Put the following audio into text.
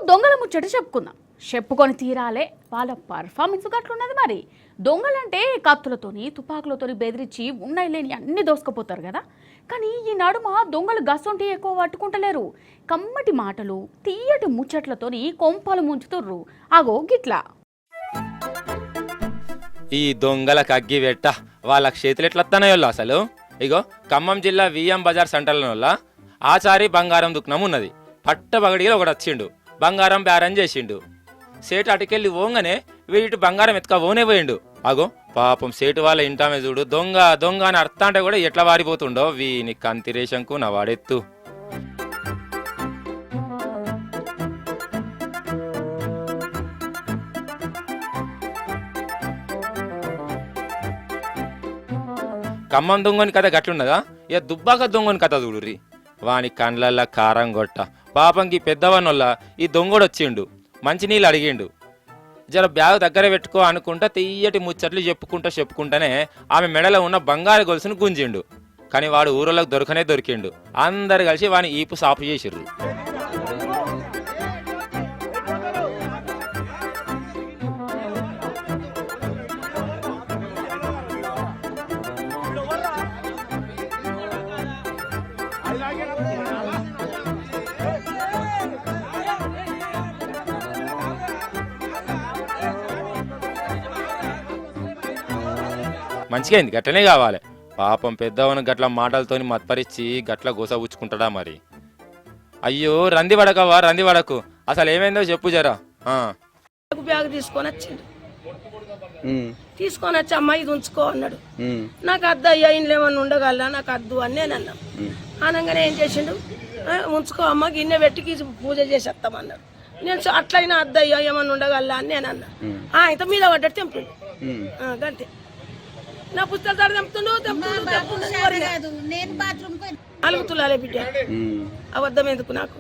దొంగల ముచ్చట చెప్పుకుందాం. చెప్పుకొని తీరాలే, వాళ్ళ పర్ఫార్మెన్స్ అట్లున్నది. మరి దొంగలంటే కత్తులతోని తుపాకులతోని బెదిరించి ఉన్నాయి లేని అన్ని దోసుకుపోతారు కదా. కానీ ఈ నడుమ దొంగలు గసొంటి ఎక్కువ పట్టుకుంటలేరు. కమ్మటి మాటలు తీయటి ముచ్చట్లతోని కొంపలు ముంచుతుర్రు. అగో గిట్లా ఈ దొంగలకు అగ్గి పెట్ట వాళ్ళ చేతులు ఎట్లొస్తున్నాయో అసలు. ఇగో ఖమ్మం జిల్లా విఎం బజార్ సెంటర్ల ఆచారి బంగారం దుకాణం ఉన్నది. పట్టబగడిగా ఒకడు వచ్చిండు, బంగారం బేరం చేసిండు. సేటు అటుకెళ్ళి పోగానే వీటి బంగారం ఎత్తుక ఓనే పోయిండు. అగో పాపం సేటు వాళ్ళ ఇంటామే చూడు, దొంగ దొంగ అని అర్థం అంటే కూడా ఎట్లా వారిపోతుండో వీని కంతిరేషంకు నా వాడెత్తు. ఖమ్మం దొంగని కథ గట్లున్నదా? ఇక దుబ్బాక దొంగని కథ చూడుర్రి. వాని కండ్లల్లా కారం గొట్ట. పాపంకి పెద్దవన్నోళ్ళ ఈ దొంగడు వచ్చిండు, మంచినీళ్ళు అడిగిండు. జర బ్యాగ్ దగ్గర పెట్టుకో అనుకుంటా తీయటి ముచ్చట్లు చెప్పుకుంటానే ఆమె మెడలో ఉన్న బంగారు గొలుసును గుంజిండు. కానీ వాడు ఊరోళ్ళకు దొరికిండు. అందరు కలిసి వాని ఈపు సాపు చేసిర్రు. మంచిగా అయింది, గట్లనే కావాలి. పాపం పెద్దవను గట్ల మాటలతోని మత్పరిచి గట్ల గోసబుచ్చుకుంటాడా మరి. అయ్యో రంది పడకవా, రంది పడకు. అసలు ఏమైందో చెప్పు జరా. బ్యాగ్ తీసుకొని వచ్చిండు, తీసుకొని వచ్చి అమ్మాయి ఇది ఉంచుకో అన్నాడు. నాకు అద్దు అయ్యా, ఇంట్లో ఏమన్నా ఉండగలరా, నాకు అద్దు అని నేను అన్నా. అనగానే ఏం చేసిండు, ఉంచుకో అమ్మ గిన్నె పెట్టి పూజ చేసేస్తామన్నాడు. నేను అట్లయినా అద్దు అయ్యా ఏమన్నా ఉండగలరా అని నేను అన్నా. ఇంత మీద పడ్డట్టు తెంపిండు గంతే. నా పుస్తకాలు తెంపుతుండు 4 తులాలే బిడ్డ, అబద్ధం ఎందుకు నాకు.